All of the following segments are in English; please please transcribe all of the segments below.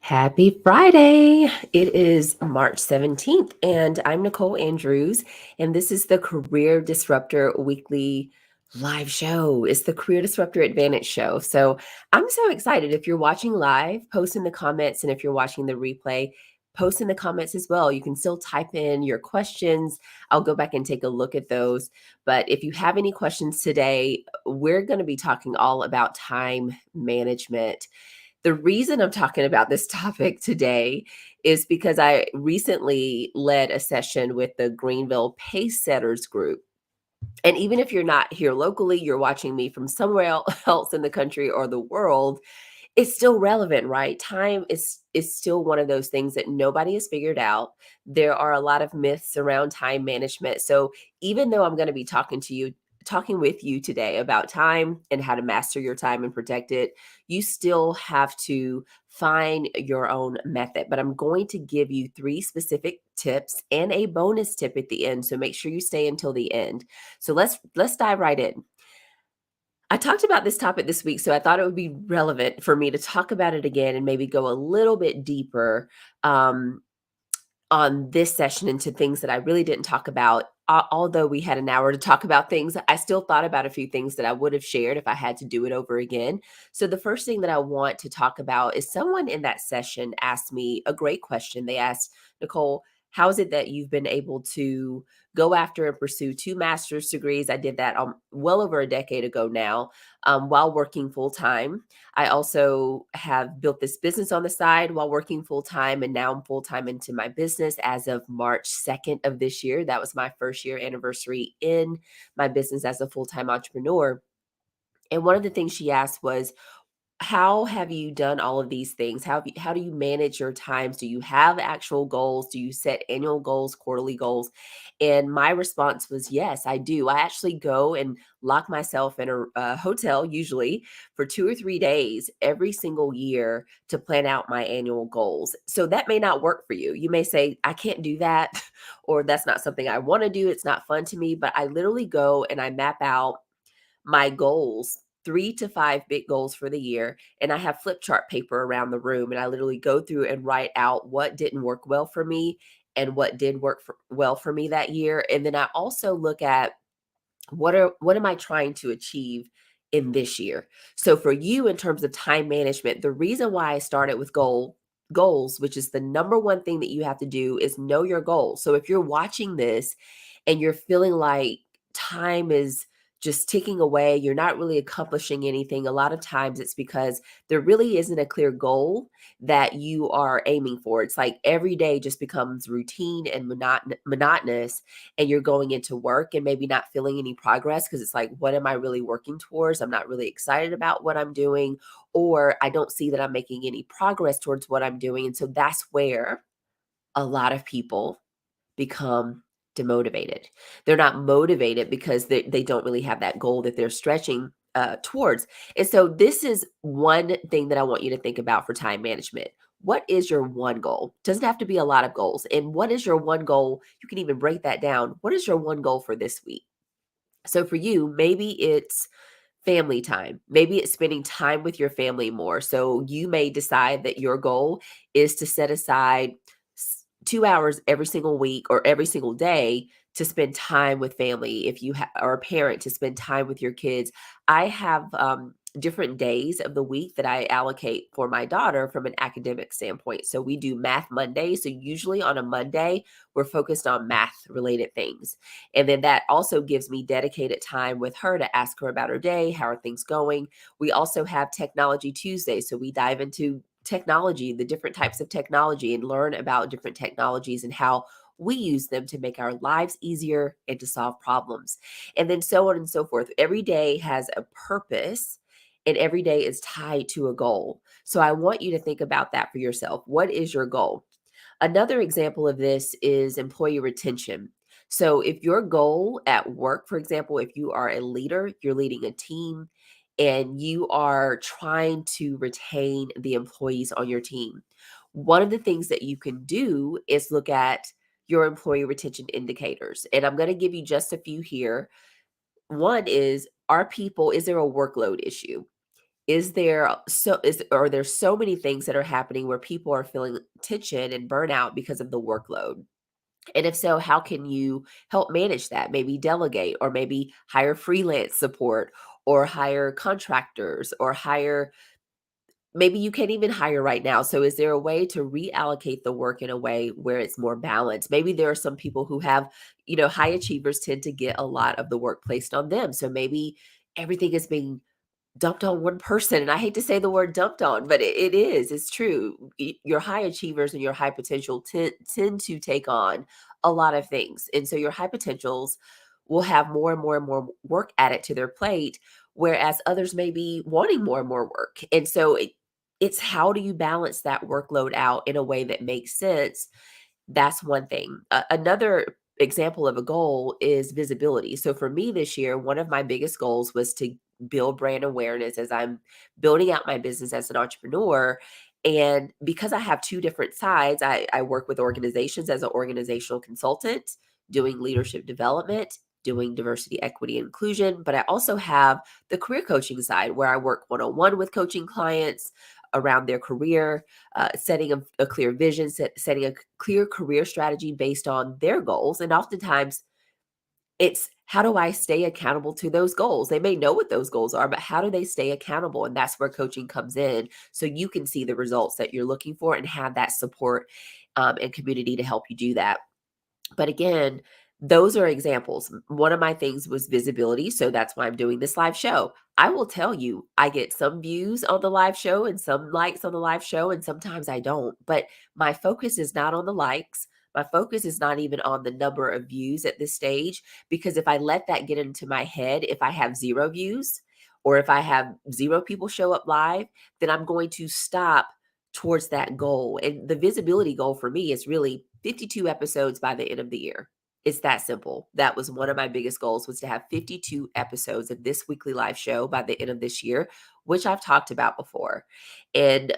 Happy Friday. It is March 17th, and I'm Nicole Andrews, and this is the Career Disruptor Weekly live show. It's the Career Disruptor Advantage show. So I'm so excited. If you're watching live, post in the comments, and if you're watching the replay, post in the comments as well. You can still type in your questions. I'll go back and take a look at those. But if you have any questions today, we're going to be talking all about time management. The reason I'm talking about this topic today is because I recently led a session with the Greenville Pace Setters group. And even if you're not here locally, you're watching me from somewhere else in the country or the world, it's still relevant, right? Time is still one of those things that nobody has figured out. There are a lot of myths around time management. So even though I'm going to be talking with you today about time and how to master your time and protect it, you still have to find your own method. But I'm going to give you 3 specific tips and a bonus tip at the end. So make sure you stay until the end. So let's dive right in. I talked about this topic this week, so I thought it would be relevant for me to talk about it again and maybe go a little bit deeper um, on this session into things that I really didn't talk about. Although we had an hour to talk about things, I still thought about a few things that I would have shared if I had to do it over again. So, the first thing that I want to talk about is someone in that session asked me a great question. They asked, Nicole, how is it that you've been able to go after and pursue 2 master's degrees? I did that well over a decade ago now, while working full time. I also have built this business on the side while working full time, and now I'm full time into my business as of March 2nd of this year. That was my first year anniversary in my business as a full time entrepreneur. And one of the things she asked was, how have you done all of these things? How do you manage your times? Do you have actual goals? Do you set annual goals, quarterly goals? And my response was yes, I do. I actually go and lock myself in a hotel, usually for 2 or 3 days every single year, to plan out my annual goals. So that may not work for you. You may say, I can't do that, or that's not something I want to do. It's not fun to me. But I literally go and I map out my goals, 3 to 5 big goals for the year. And I have flip chart paper around the room. And I literally go through and write out what didn't work well for me and what did work well for me that year. And then I also look at what am I trying to achieve in this year. So for you, in terms of time management, the reason why I started with goals, which is the number one thing that you have to do, is know your goals. So if you're watching this and you're feeling like time is just ticking away, you're not really accomplishing anything, a lot of times it's because there really isn't a clear goal that you are aiming for. It's like every day just becomes routine and monotonous, and you're going into work and maybe not feeling any progress because it's like, what am I really working towards? I'm not really excited about what I'm doing, or I don't see that I'm making any progress towards what I'm doing. And so that's where a lot of people become demotivated. They're not motivated because they don't really have that goal that they're stretching towards. And so this is one thing that I want you to think about for time management. What is your one goal? Doesn't have to be a lot of goals. And what is your one goal? You can even break that down. What is your one goal for this week? So for you, maybe it's family time. Maybe it's spending time with your family more. So you may decide that your goal is to set aside 2 hours every single week or every single day to spend time with family. If you are a parent, to spend time with your kids. I have different days of the week that I allocate for my daughter from an academic standpoint. So we do Math Monday. So usually on a Monday, we're focused on math related things. And then that also gives me dedicated time with her to ask her about her day. How are things going? We also have Technology Tuesday. So we dive into technology, the different types of technology, and learn about different technologies and how we use them to make our lives easier and to solve problems. And then so on and so forth. Every day has a purpose and every day is tied to a goal. So I want you to think about that for yourself. What is your goal? Another example of this is employee retention. So, if your goal at work, for example, if you are a leader, you're leading a team, and you are trying to retain the employees on your team, one of the things that you can do is look at your employee retention indicators. And I'm going to give you just a few here. One is, is there a workload issue? are there so many things that are happening where people are feeling tension and burnout because of the workload? And if so, how can you help manage that? Maybe delegate, or maybe hire freelance support, or hire contractors, or hire, maybe you can't even hire right now. So is there a way to reallocate the work in a way where it's more balanced? Maybe there are some people who have, high achievers tend to get a lot of the work placed on them. So maybe everything is being dumped on one person, and I hate to say the word dumped on, but it is, it's true. Your high achievers and your high potential tend to take on a lot of things, and so your high potentials will have more and more and more work added to their plate, whereas others may be wanting more and more work, and so it's how do you balance that workload out in a way that makes sense? That's one thing. Another example of a goal is visibility. So for me this year, one of my biggest goals was to build brand awareness as I'm building out my business as an entrepreneur. And because I have two different sides, I work with organizations as an organizational consultant, doing leadership development, doing diversity, equity, and inclusion. But I also have the career coaching side where I work one on one with coaching clients around their career, setting a clear vision, setting a clear career strategy based on their goals. And oftentimes it's how do I stay accountable to those goals? They may know what those goals are, but how do they stay accountable? And that's where coaching comes in. So you can see the results that you're looking for and have that support and community to help you do that. But again, those are examples. One of my things was visibility. So that's why I'm doing this live show. I will tell you, I get some views on the live show and some likes on the live show, and sometimes I don't. But my focus is not on the likes. My focus is not even on the number of views at this stage, because if I let that get into my head, if I have zero views or if I have zero people show up live, then I'm going to stop towards that goal. And the visibility goal for me is really 52 episodes by the end of the year. It's that simple. That was one of my biggest goals, was to have 52 episodes of this weekly live show by the end of this year, which I've talked about before. And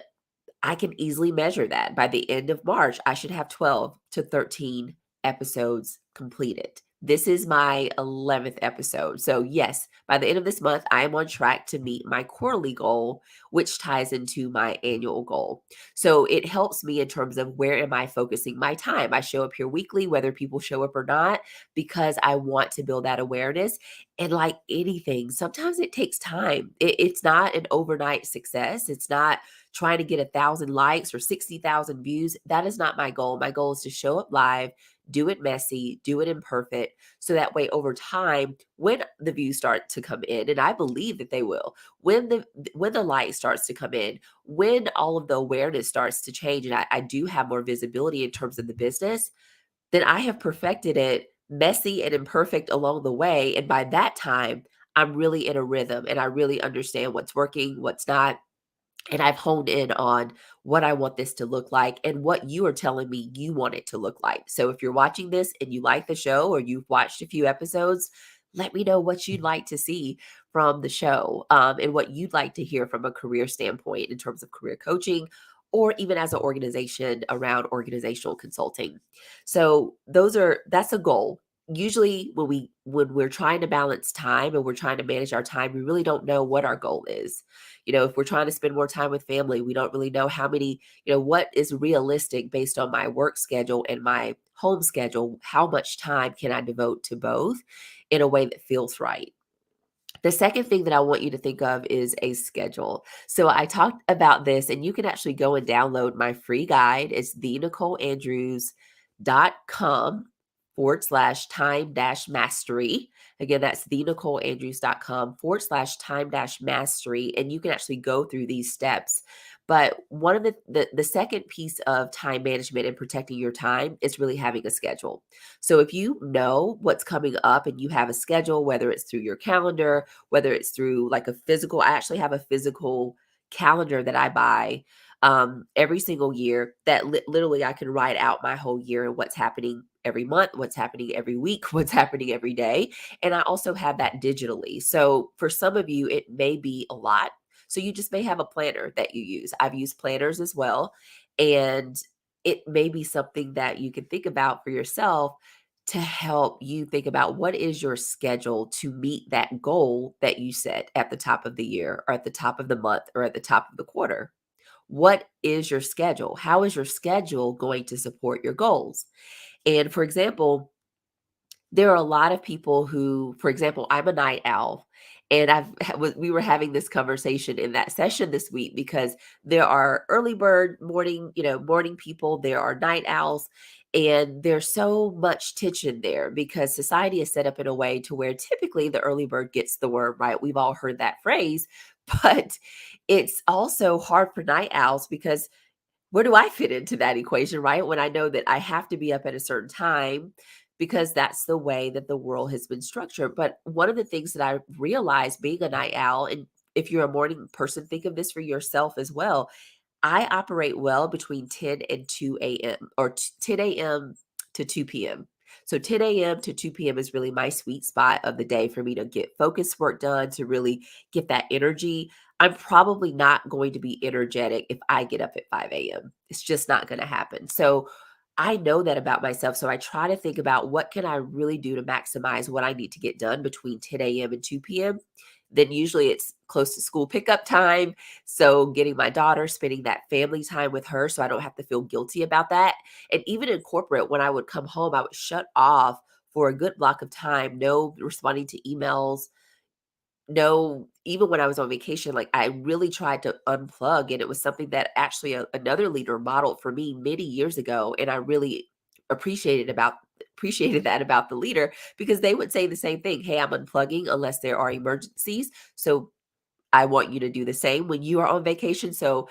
I can easily measure that. By the end of March, I should have 12 to 13 episodes completed. This is my 11th episode. So, yes, by the end of this month, I am on track to meet my quarterly goal, which ties into my annual goal. So, it helps me in terms of where am I focusing my time. I show up here weekly, whether people show up or not, because I want to build that awareness. And like anything, sometimes it takes time. It's not an overnight success. It's not trying to get 1,000 likes or 60,000 views. That is not my goal. My goal is to show up live, do it messy, do it imperfect. So that way, over time, when the views start to come in, and I believe that they will, when the light starts to come in, when all of the awareness starts to change, and I do have more visibility in terms of the business, then I have perfected it messy and imperfect along the way. And by that time, I'm really in a rhythm and I really understand what's working, what's not, and I've honed in on what I want this to look like and what you are telling me you want it to look like. So if you're watching this and you like the show or you've watched a few episodes, let me know what you'd like to see from the show, and what you'd like to hear from a career standpoint in terms of career coaching or even as an organization around organizational consulting. So that's a goal. Usually when we're trying to balance time and we're trying to manage our time, we really don't know what our goal is. If we're trying to spend more time with family, we don't really know how many, what is realistic based on my work schedule and my home schedule. How much time can I devote to both in a way that feels right? The second thing that I want you to think of is a schedule. So I talked about this, and you can actually go and download my free guide. It's thenicoleandrews.com/time dash mastery. Again, that's thenicoleandrews.com/time dash mastery. And you can actually go through these steps. But one of the second piece of time management and protecting your time is really having a schedule. So if you know what's coming up and you have a schedule, whether it's through your calendar, whether it's through like a physical, I actually have a physical calendar that I buy every single year that literally I can write out my whole year and what's happening every month, what's happening every week, what's happening every day. And I also have that digitally. So for some of you, it may be a lot. So you just may have a planner that you use. I've used planners as well. And it may be something that you can think about for yourself to help you think about what is your schedule to meet that goal that you set at the top of the year or at the top of the month or at the top of the quarter. What is your schedule? How is your schedule going to support your goals? And for example, there are a lot of people who, for example, I'm a night owl, and we were having this conversation in that session this week because there are early bird morning, morning people, there are night owls, and there's so much tension there because society is set up in a way to where typically the early bird gets the worm, right? We've all heard that phrase, but it's also hard for night owls because where do I fit into that equation, right? When I know that I have to be up at a certain time because that's the way that the world has been structured. But one of the things that I realized being a night owl, and if you're a morning person, think of this for yourself as well. I operate well between 10 and 2 a.m. or 10 a.m. to 2 p.m. So 10 a.m. to 2 p.m. is really my sweet spot of the day for me to get focus work done, to really get that energy. I'm probably not going to be energetic if I get up at 5 a.m. It's just not going to happen. So I know that about myself. So I try to think about what can I really do to maximize what I need to get done between 10 a.m. and 2 p.m. Then usually it's close to school pickup time, so getting my daughter, spending that family time with her so I don't have to feel guilty about that. And even in corporate, when I would come home, I would shut off for a good block of time, no responding to emails, no, even when I was on vacation, like I really tried to unplug. And it was something that actually another leader modeled for me many years ago. And I really appreciated that about the leader because they would say the same thing. Hey, I'm unplugging unless there are emergencies. So I want you to do the same when you are on vacation. So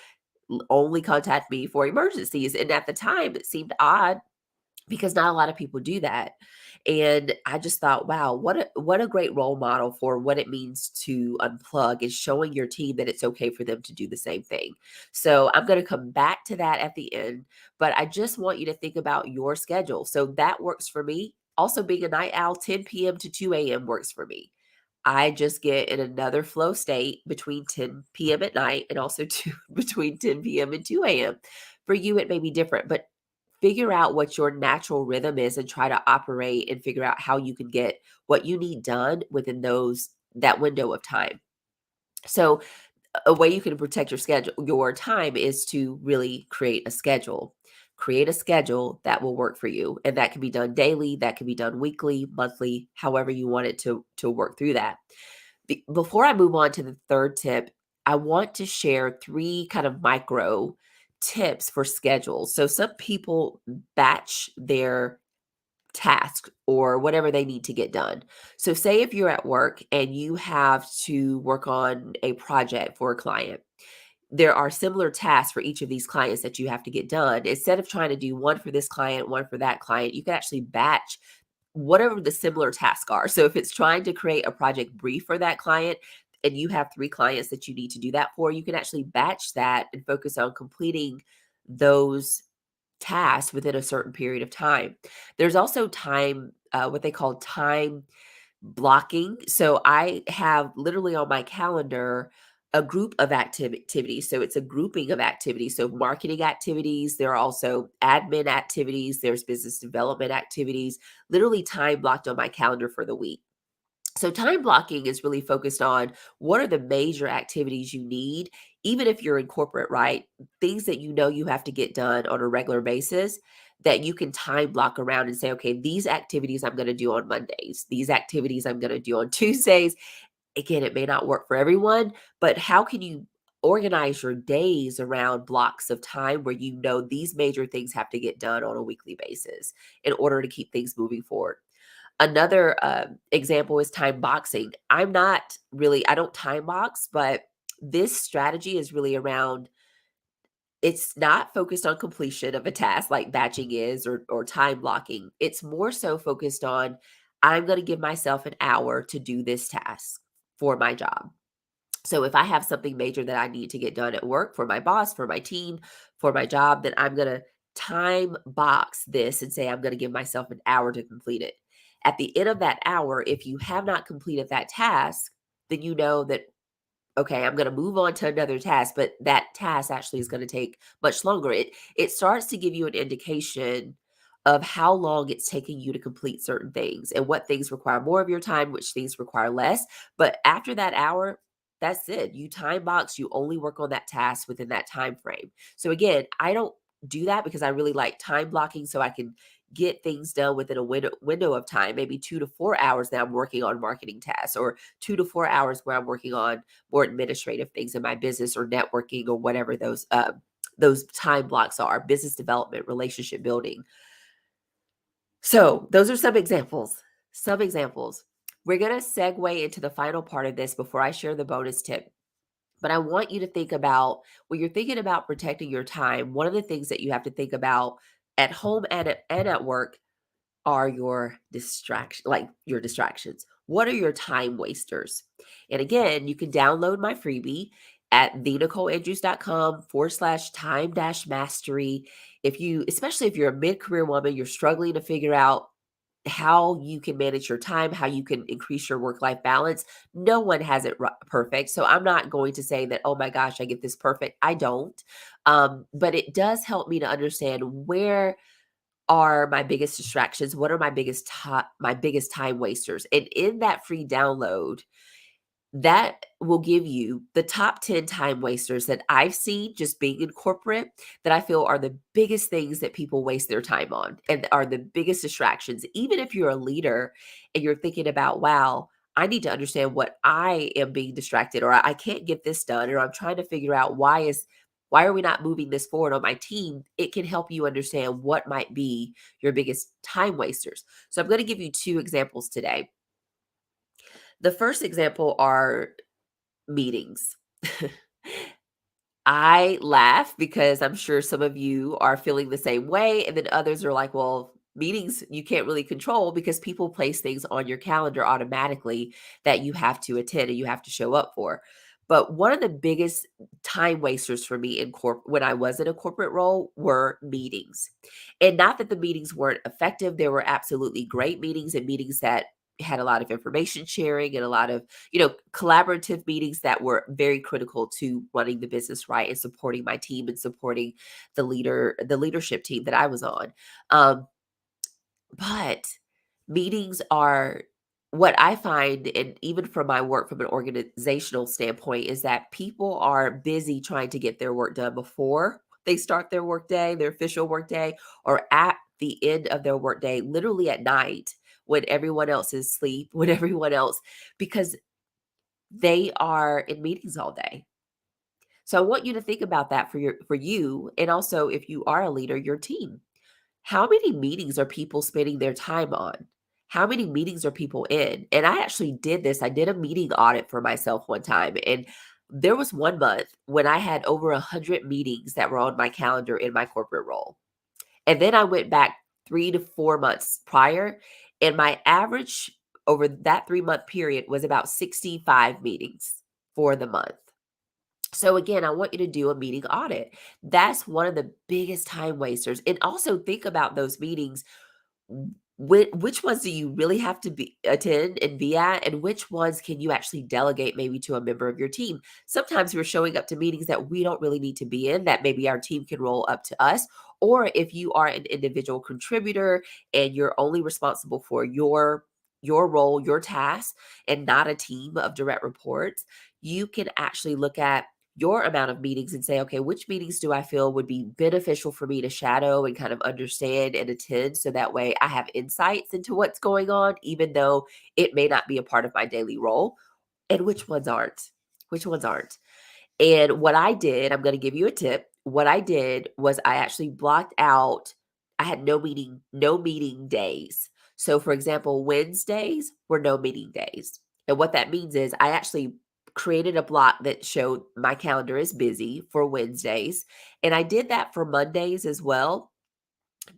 only contact me for emergencies. And at the time, it seemed odd because not a lot of people do that. And I just thought, wow, what a great role model for what it means to unplug is showing your team that it's okay for them to do the same thing. So I'm going to come back to that at the end, but I just want you to think about your schedule. So that works for me. Also being a night owl, 10 p.m. to 2 a.m. works for me. I just get in another flow state between 10 p.m. at night and also between 10 p.m. and 2 a.m. For you, it may be different, but figure out what your natural rhythm is and try to operate and figure out how you can get what you need done within that window of time. So a way you can protect your time is to really create a schedule. Create a schedule that will work for you. And that can be done daily, that can be done weekly, monthly, however you want it to work through that. Before I move on to the third tip, I want to share three kind of micro tips for schedules. So some people batch their tasks or whatever they need to get done. So say if you're at work and you have to work on a project for a client, there are similar tasks for each of these clients that you have to get done. Instead of trying to do one for this client, one for that client, you can actually batch whatever the similar tasks are. So if it's trying to create a project brief for that client and you have three clients that you need to do that for, you can actually batch that and focus on completing those tasks within a certain period of time. There's also time, what they call time blocking. So I have literally on my calendar a group of activities. So it's a grouping of activities. So marketing activities, there are also admin activities, there's business development activities, literally time blocked on my calendar for the week. So time blocking is really focused on what are the major activities you need, even if you're in corporate, right? Things that you know you have to get done on a regular basis that you can time block around and say, okay, these activities I'm going to do on Mondays, these activities I'm going to do on Tuesdays. Again, it may not work for everyone, but how can you organize your days around blocks of time where you know these major things have to get done on a weekly basis in order to keep things moving forward? Another example is time boxing. I don't time box, but this strategy is really around, it's not focused on completion of a task like batching is or time blocking. It's more so focused on, I'm going to give myself an hour to do this task for my job. So if I have something major that I need to get done at work for my boss, for my team, for my job, then I'm going to time box this and say I'm going to give myself an hour to complete it. At the end of that hour, if you have not completed that task, then you know that, okay, I'm going to move on to another task, but that task actually is going to take much longer. It starts to give you an indication of how long it's taking you to complete certain things and what things require more of your time, which things require less. But after that hour, that's it. You time box, you only work on that task within that time frame. So again, I don't do that because I really like time blocking so I can get things done within a window of time, maybe 2 to 4 hours that I'm working on marketing tasks, or 2 to 4 hours where I'm working on more administrative things in my business or networking or whatever those time blocks are, business development, relationship building. So those are some examples. Some examples. We're going to segue into the final part of this before I share the bonus tip. But I want you to think about when you're thinking about protecting your time, one of the things that you have to think about at home and at work are your distractions. What are your time wasters? And again, you can download my freebie at theNicoleAndrews.com/time dash mastery. Especially if you're a mid-career woman, you're struggling to figure out how you can manage your time, how you can increase your work-life balance. No one has it perfect. So I'm not going to say that, oh my gosh, I get this perfect. I don't. But it does help me to understand where are my biggest distractions, what are my biggest time wasters. And in that free download, that will give you the top 10 time wasters that I've seen just being in corporate that I feel are the biggest things that people waste their time on and are the biggest distractions. Even if you're a leader and you're thinking about, wow, I need to understand what I am being distracted, or I can't get this done, or I'm trying to figure out why are we not moving this forward on my team? It can help you understand what might be your biggest time wasters. So I'm going to give you two examples today. The first example are meetings. I laugh because I'm sure some of you are feeling the same way. And then others are like, well, meetings you can't really control because people place things on your calendar automatically that you have to attend and you have to show up for. But one of the biggest time wasters for me when I was in a corporate role were meetings. And not that the meetings weren't effective, they were absolutely great meetings and meetings that had a lot of information sharing and a lot of collaborative meetings that were very critical to running the business right and supporting my team and supporting the leadership team that I was on. Um, but meetings are what I find, and even from my work from an organizational standpoint, is that people are busy trying to get their work done before they start their workday, their official workday, or at the end of their workday, literally at night when everyone else is asleep, when everyone else, because they are in meetings all day. So I want you to think about that for you, and also if you are a leader, your team. How many meetings are people spending their time on? How many meetings are people in? And I actually did this. I did a meeting audit for myself one time. And there was one month when I had over 100 meetings that were on my calendar in my corporate role. And then I went back 3 to 4 months prior, and my average over that 3 month period was about 65 meetings for the month. So again, I want you to do a meeting audit. That's one of the biggest time wasters. And also think about those meetings. Which ones do you really have to attend and be at, and which ones can you actually delegate maybe to a member of your team? Sometimes we're showing up to meetings that we don't really need to be in, that maybe our team can roll up to us. Or if you are an individual contributor and you're only responsible for your role, your task, and not a team of direct reports, you can actually look at your amount of meetings and say, okay, which meetings do I feel would be beneficial for me to shadow and kind of understand and attend, so that way I have insights into what's going on, even though it may not be a part of my daily role, and which ones aren't. Which ones aren't. And what I did, I'm going to give you a tip. What I did was I actually blocked out, I had no meeting days. So for example, Wednesdays were no meeting days. And what that means is I actually created a block that showed my calendar is busy for Wednesdays. And I did that for Mondays as well,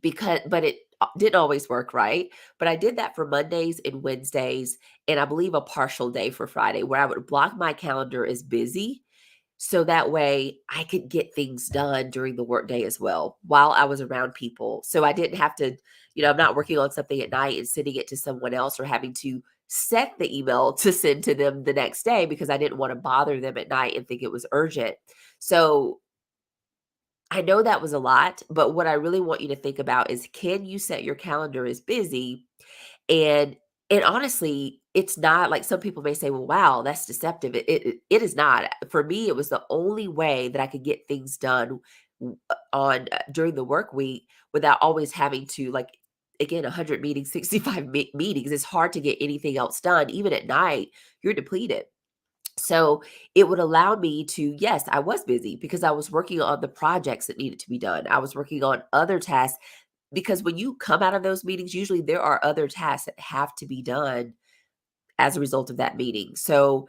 but it didn't always work right. But I did that for Mondays and Wednesdays, and I believe a partial day for Friday, where I would block my calendar as busy so that way I could get things done during the workday as well while I was around people. So I didn't have to, I'm not working on something at night and sending it to someone else, or having to set the email to send to them the next day because I didn't want to bother them at night and think it was urgent. So I know that was a lot, but what I really want you to think about is, can you set your calendar as busy? And honestly, it's not like some people may say, "Well, wow, that's deceptive." It is not. For me, it was the only way that I could get things done on during the work week without always having to, like, again, 100 meetings, 65 meetings. It's hard to get anything else done. Even at night, you're depleted. So it would allow me to, yes, I was busy because I was working on the projects that needed to be done. I was working on other tasks because when you come out of those meetings, usually there are other tasks that have to be done as a result of that meeting. So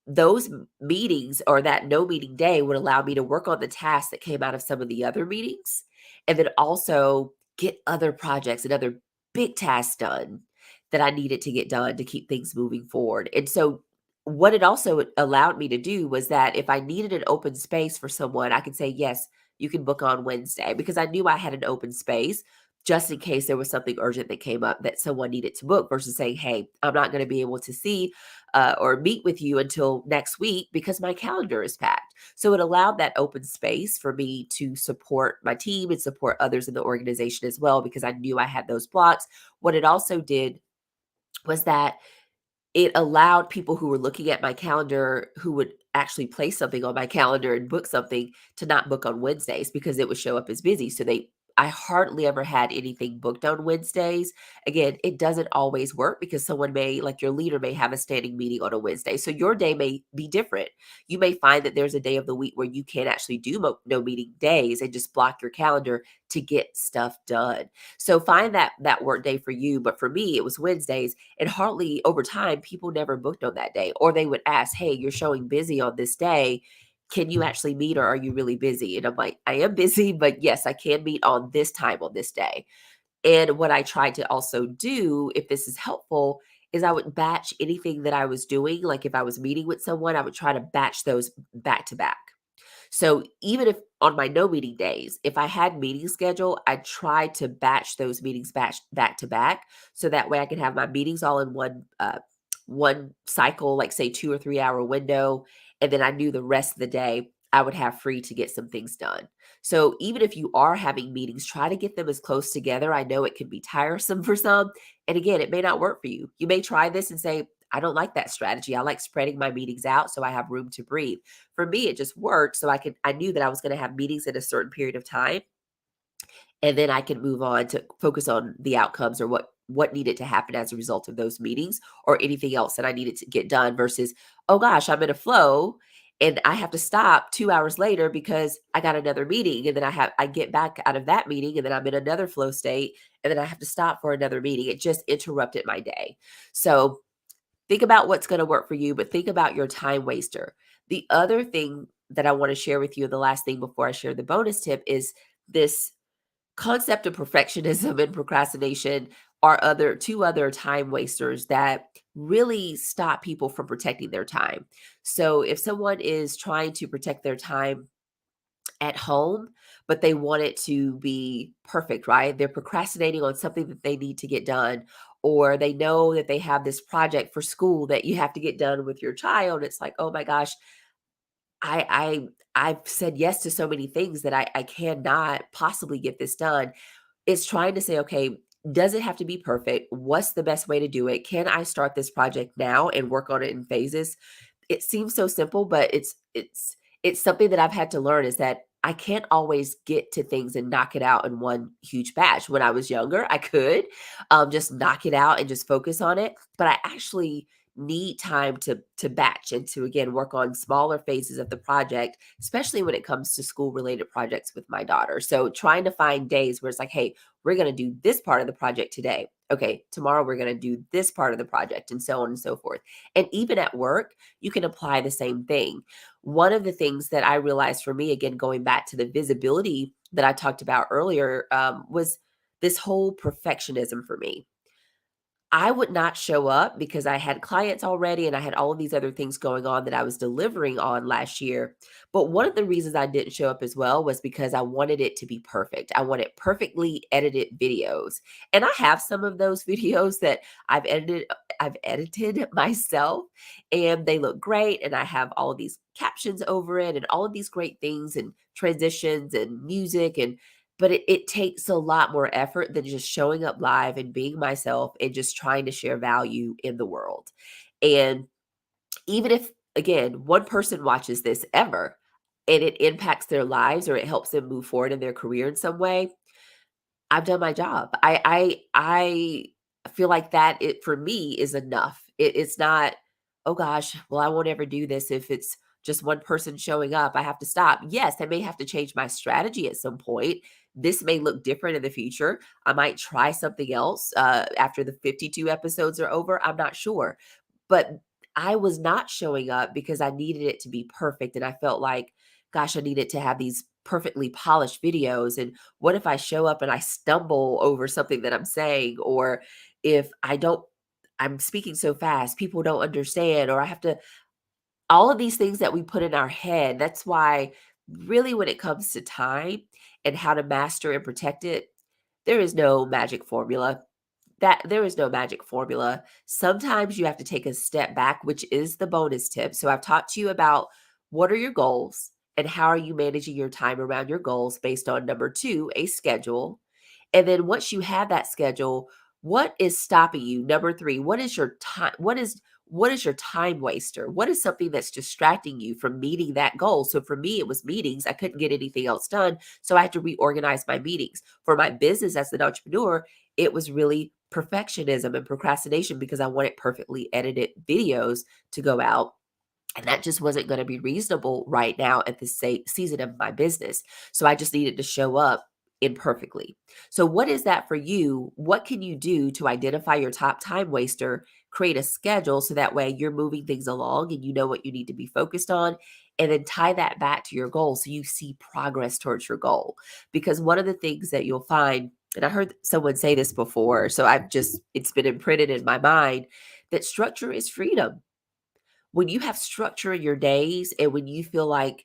those meetings, or that no meeting day, would allow me to work on the tasks that came out of some of the other meetings, and then also get other projects and other big tasks done that I needed to get done to keep things moving forward. And so what it also allowed me to do was that if I needed an open space for someone, I could say, yes, you can book on Wednesday, because I knew I had an open space just in case there was something urgent that came up that someone needed to book, versus saying, hey, I'm not going to be able to see or meet with you until next week because my calendar is packed. So it allowed that open space for me to support my team and support others in the organization as well, because I knew I had those blocks. What it also did was that it allowed people who were looking at my calendar, who would actually place something on my calendar and book something, to not book on Wednesdays because it would show up as busy. So I hardly ever had anything booked on Wednesdays. Again, it doesn't always work because someone may, like your leader, may have a standing meeting on a Wednesday. So your day may be different. You may find that there's a day of the week where you can't actually do no meeting days, and just block your calendar to get stuff done. So find that work day for you. But for me, it was Wednesdays, and hardly, over time, people never booked on that day, or they would ask, hey, you're showing busy on this day. Can you actually meet, or are you really busy? And I'm like, I am busy, but yes, I can meet on this time on this day. And what I tried to also do, if this is helpful, is I would batch anything that I was doing. Like if I was meeting with someone, I would try to batch those back to back. So even if on my no meeting days, if I had meetings scheduled, I tried to batch those meetings back to back, so that way I could have my meetings all in one cycle, like say 2 or 3 hour window, and then I knew the rest of the day I would have free to get some things done. So even if you are having meetings, try to get them as close together. I know it can be tiresome for some, and again, it may not work for you. You may try this and say, I don't like that strategy. I like spreading my meetings out so I have room to breathe. For me, it just worked. So I knew that I was going to have meetings in a certain period of time, and then I could move on to focus on the outcomes, or what needed to happen as a result of those meetings, or anything else that I needed to get done, versus, oh gosh, I'm in a flow and I have to stop 2 hours later because I got another meeting, and then I get back out of that meeting, and then I'm in another flow state, and then I have to stop for another meeting. It just interrupted my day. So think about what's going to work for you, but think about your time waster. The other thing that I want to share with you, the last thing before I share the bonus tip, is this concept of perfectionism and procrastination are two other time wasters that really stop people from protecting their time. So if someone is trying to protect their time at home, but they want it to be perfect, right? They're procrastinating on something that they need to get done, or they know that they have this project for school that you have to get done with your child. It's like, oh my gosh, I've said yes to so many things that I cannot possibly get this done. It's trying to say, okay, does it have to be perfect? What's the best way to do it? Can I start this project now and work on it in phases? It seems so simple, but it's something that I've had to learn, is that I can't always get to things and knock it out in one huge batch. When I was younger, I could just knock it out and just focus on it, but I actually need time to batch and to, again, work on smaller phases of the project, especially when it comes to school related projects with my daughter. So trying to find days where it's like, hey, we're going to do this part of the project today. Okay, tomorrow we're going to do this part of the project, and so on and so forth. And even at work, you can apply the same thing. One of the things that I realized for me, again, going back to the visibility that I talked about earlier, was this whole perfectionism for me. I would not show up because I had clients already and I had all of these other things going on that I was delivering on last year. But one of the reasons I didn't show up as well was because I wanted it to be perfect. I wanted perfectly edited videos. And I have some of those videos that I've edited myself, and they look great, and I have all of these captions over it and all of these great things and transitions and music, and but it takes a lot more effort than just showing up live and being myself and just trying to share value in the world. And even if, again, one person watches this ever and it impacts their lives or it helps them move forward in their career in some way, I've done my job. I feel like that it for me is enough. It's not, oh gosh, well, I won't ever do this if it's just one person showing up. I have to stop. Yes, I may have to change my strategy at some point. This may look different in the future. I might try something else after the 52 episodes are over. I'm not sure. But I was not showing up because I needed it to be perfect. And I felt like, gosh, I needed to have these perfectly polished videos. And what if I show up and I stumble over something that I'm saying? Or if I'm speaking so fast, people don't understand, or I have to, all of these things that we put in our head. That's why, really, when it comes to time and how to master and protect it, there is no magic formula. There is no magic formula. Sometimes you have to take a step back, which is the bonus tip. So I've talked to you about what are your goals and how are you managing your time around your goals based on number 2, a schedule. And then once you have that schedule, what is stopping you? Number 3, what is your time what is your time waster? What is something that's distracting you from meeting that goal? So for me, it was meetings. I couldn't get anything else done. So I had to reorganize my meetings. For my business as an entrepreneur, it was really perfectionism and procrastination because I wanted perfectly edited videos to go out. And that just wasn't going to be reasonable right now at this season of my business. So I just needed to show up imperfectly. So, what is that for you? What can you do to identify your top time waster, create a schedule so that way you're moving things along and you know what you need to be focused on, and then tie that back to your goal so you see progress towards your goal? Because one of the things that you'll find, and I heard someone say this before, so it's been imprinted in my mind that structure is freedom. When you have structure in your days and when you feel like,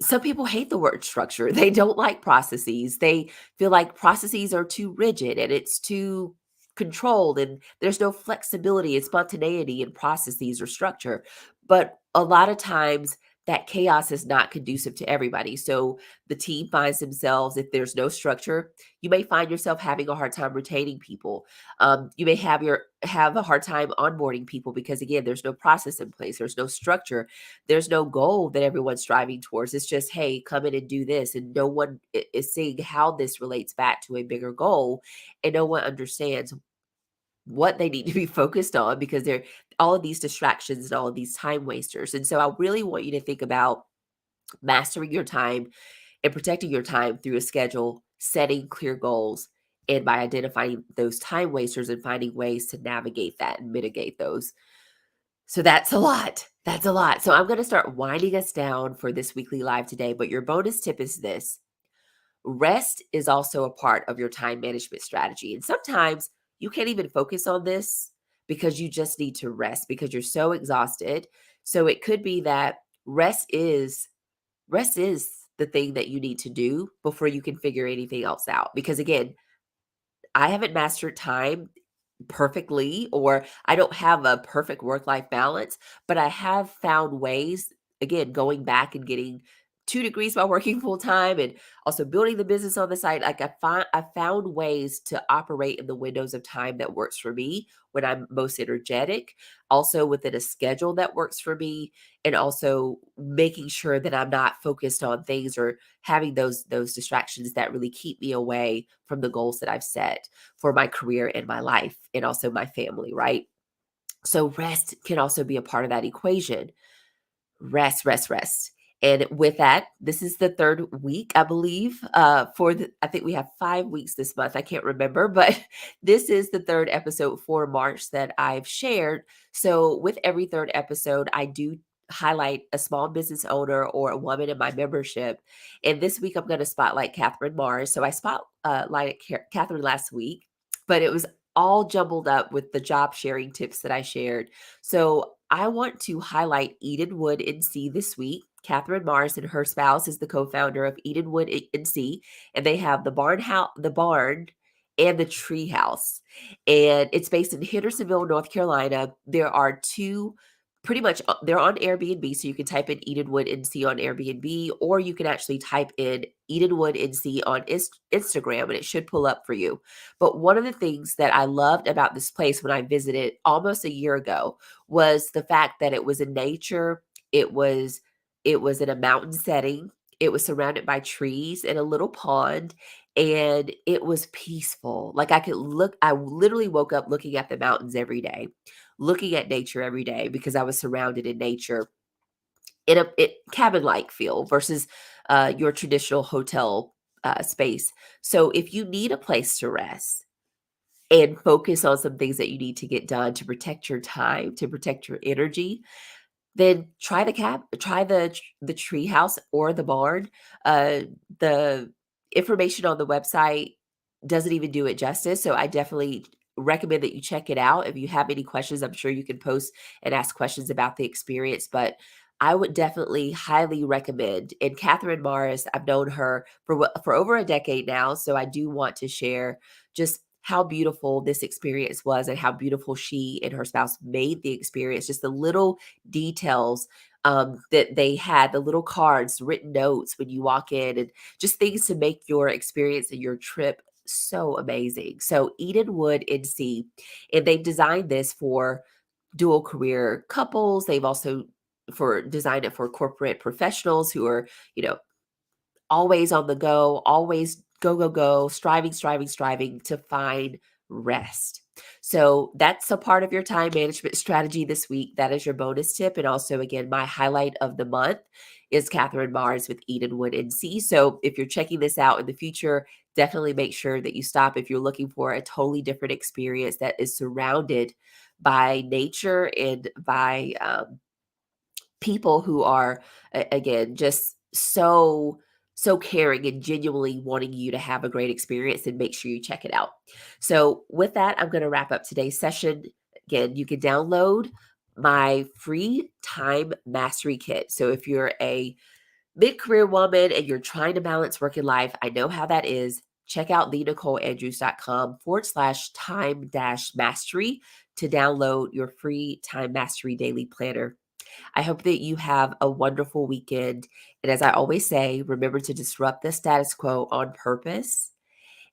some people hate the word structure. They don't like processes. They feel like processes are too rigid and it's too controlled and there's no flexibility and spontaneity in processes or structure. But a lot of times that chaos is not conducive to everybody. So the team finds themselves, if there's no structure, you may find yourself having a hard time retaining people. You may have a hard time onboarding people because, again, there's no process in place. There's no structure. There's no goal that everyone's striving towards. It's just, hey, come in and do this. And no one is seeing how this relates back to a bigger goal. And no one understands what they need to be focused on because they're all of these distractions and all of these time wasters. And so I really want you to think about mastering your time and protecting your time through a schedule, setting clear goals, and by identifying those time wasters and finding ways to navigate that and mitigate those. So that's a lot. That's a lot. So I'm going to start winding us down for this weekly live today. But your bonus tip is this: rest is also a part of your time management strategy. And sometimes you can't even focus on this because you just need to rest because you're so exhausted. So it could be that rest is the thing that you need to do before you can figure anything else out. Because again, I haven't mastered time perfectly, or I don't have a perfect work life balance, but I have found ways, again, going back and getting 2 degrees while working full time and also building the business on the side. Like I found ways to operate in the windows of time that works for me when I'm most energetic, also within a schedule that works for me, and also making sure that I'm not focused on things or having those distractions that really keep me away from the goals that I've set for my career and my life and also my family, right? So rest can also be a part of that equation. Rest, rest, rest. And with that, this is the third week, I believe. I think we have 5 weeks this month. I can't remember, but this is the third episode for March that I've shared. So with every third episode, I do highlight a small business owner or a woman in my membership. And this week, I'm going to spotlight Catherine Mars. So I spotlighted Catherine last week, but it was all jumbled up with the job sharing tips that I shared. So I want to highlight Edenwood NC this week. Catherine Mars and her spouse is the co-founder of Edenwood NC, and they have the barn and the tree house. And it's based in Hendersonville, North Carolina. There are two pretty much they're on Airbnb, so you can type in Edenwood NC on Airbnb, or you can actually type in Edenwood NC on Instagram, and it should pull up for you. But one of the things that I loved about this place when I visited almost a year ago was the fact that it was in nature. It was in a mountain setting. It was surrounded by trees and a little pond, and it was peaceful. Like I literally woke up looking at the mountains every day, looking at nature every day because I was surrounded in nature in a cabin-like feel versus your traditional hotel space. So if you need a place to rest and focus on some things that you need to get done to protect your time, to protect your energy, then try the tree house or the barn. The information on the website doesn't even do it justice, so I definitely recommend that you check it out. If you have any questions, I'm sure you can post and ask questions about the experience, but I would definitely highly recommend. And Catherine Morris, I've known her for over a decade now, so I do want to share just how beautiful this experience was and how beautiful she and her spouse made the experience. Just the little details that they had, the little cards, written notes when you walk in, and just things to make your experience and your trip so amazing. So Edenwood NC, and they've designed this for dual career couples. They've also for designed it for corporate professionals who are, you know, always on the go, always go, go, go, striving, striving, striving to find rest. So that's a part of your time management strategy this week. That is your bonus tip. And also, again, my highlight of the month is Catherine Mars with Edenwood NC. So if you're checking this out in the future, definitely make sure that you stop if you're looking for a totally different experience that is surrounded by nature and by people who are again just so caring and genuinely wanting you to have a great experience, and make sure you check it out. So with that, I'm going to wrap up today's session. Again, you can download my free time mastery kit. So if you're a mid-career woman and you're trying to balance work and life, I know how that is. Check out thenicoleandrews.com/time dash mastery to download your free time mastery daily planner. I hope that you have a wonderful weekend. And as I always say, remember to disrupt the status quo on purpose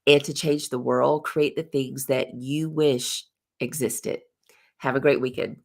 and to change the world, create the things that you wish existed. Have a great weekend.